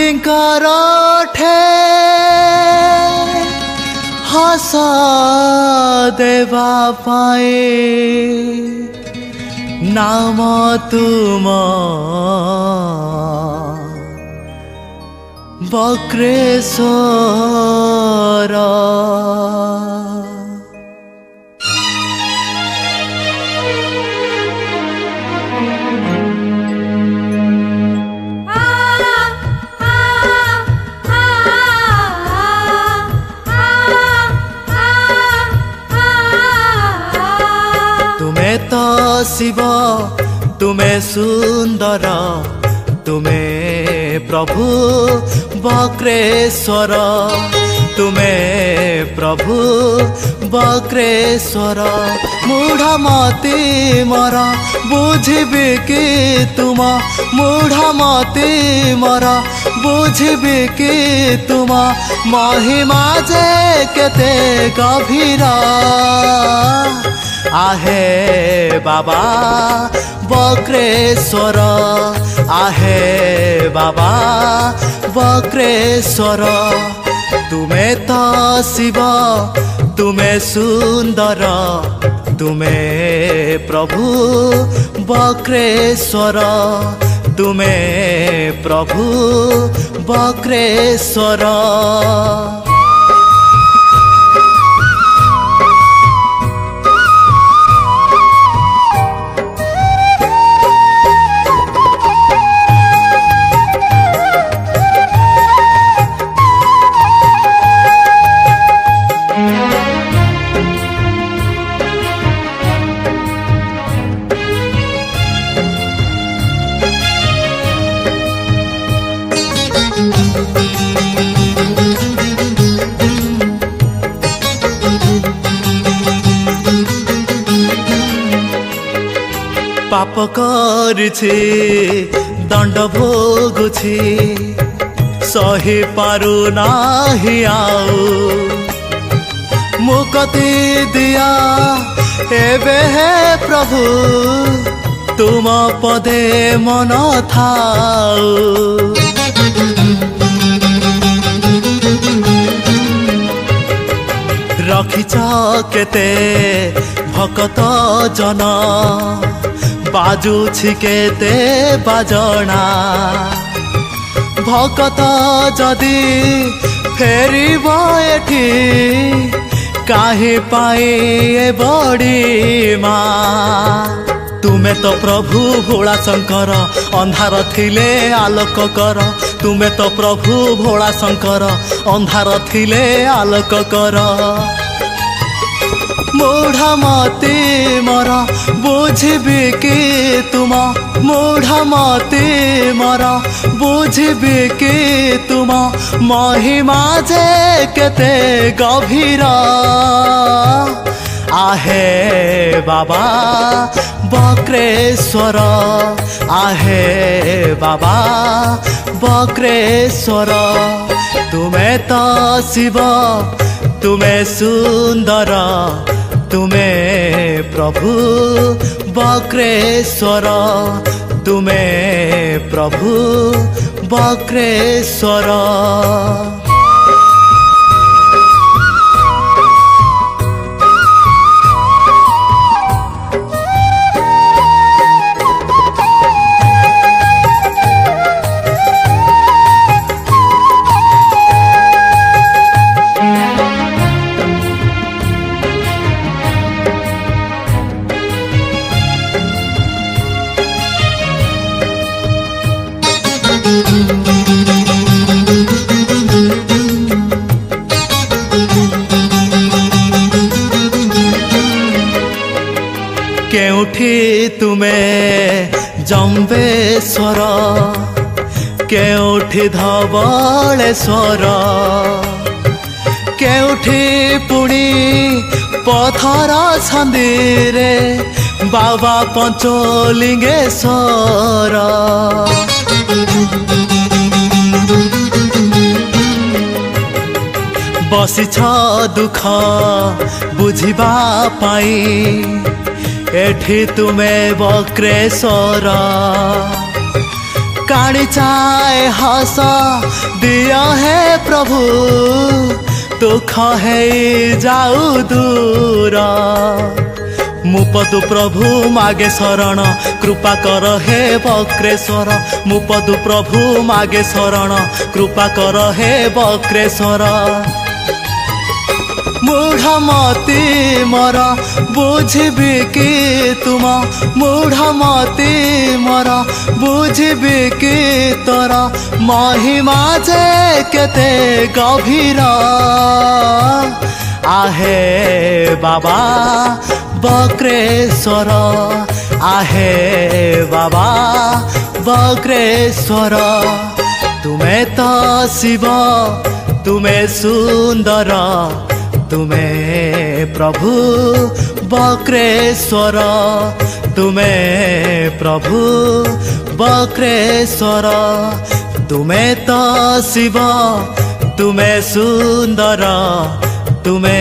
बुद्धिंकर ठे हस देवा पाए नाम तुम बक्रेश्वर। तुम्हें तो शिव तुम्हें सुंदर तुम्हें प्रभु बक्रेश्वर तुम्हें प्रभु बक्रेश्वर। मूढ़मती मोर बुझिबी कि तुम मूढ़मती मोर बुझिबी कि तुम महिमा जे केते गभीर। आहे बाबा बक्रेश्वर आहे बाबा बक्रेश्वर। तुम्हें तो शिव तुम्हें सुंदर तुम्हें प्रभु बक्रेश्वर तुम्हें प्रभु बक्रेश्वर। पाप करछि दंड भोगुछि सही पारु नाही आउ मुक्ति दिया एबे हे प्रभु तुम पदे मन थाउ। रखिछ केते भक्त जन बाजुछि केते बाजणा भक्त जदि फेरिब एठी काहे पाए बड़ी माँ। तुम्हें तो प्रभु भोला शंकर अंधार थिले आलोक कर तुम्हें तो प्रभु भोला शंकर अंधार थिले आलोक कर। मूढ़मती मोर बुझिबी कि तुम मूढ़मती मोर बुझिबी कि तुम महिमा जे केते गभीर। आहे बाबा बक्रेश्वर आहे बाबा बक्रेश्वर। तुम्हें तो शिव तुम्हें सुंदर तुम्हें प्रभु बक्रेश्वर तुम्हें प्रभु बक्रेश्वर। केउठी तुम्हें जम्बेश्वर केउठी धवलेश्वर केउठी पुणी पथर छंदीरे बाबा पंचलिंगेश्वर। बसिछ दुख बुझिबा पाई एठी तुमे बक्रेश्वर काणी चाहे हस दिया है प्रभु दुख है जाऊ दूर मुपदु प्रभु मागे शरण कृपा कर हे वक्रेश्वर मुपदु प्रभु मागे शरण कृपा कर हे वक्रेश्वर मूढ़मती मोर बुझबी कि तुम मूढ़मती मोर बुझबी कि तोर महिमा जे केते गभीर आहे बाबा वक्रेश्वर आहे बाबा वक्रेश्वर तुमे तो शिव तुमे सुंदर तुमे प्रभु वक्रेश्वर तुमे प्रभु वक्रेश्वर तुमे तो शिव तुमे सुंदर तुमे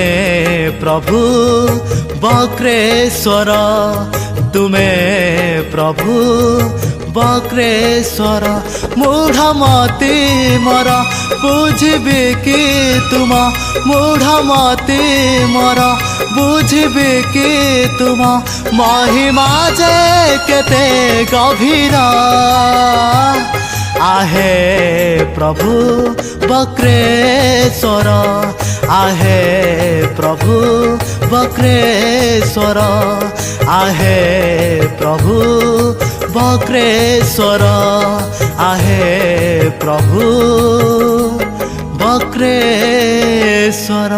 प्रभु वक्रेश्वर तुमे प्रभु वक्रेश्वर मूढ़मती मोर बुझबी कि तुम मूढ़मती मोर बुझबी कि तुम महिमा जे केते गभीर आहे प्रभु वक्रेश्वर आहे प्रभु वक्रेश्वर आहे प्रभु वक्रेश्वर आहे प्रभु वक्रेश्वर।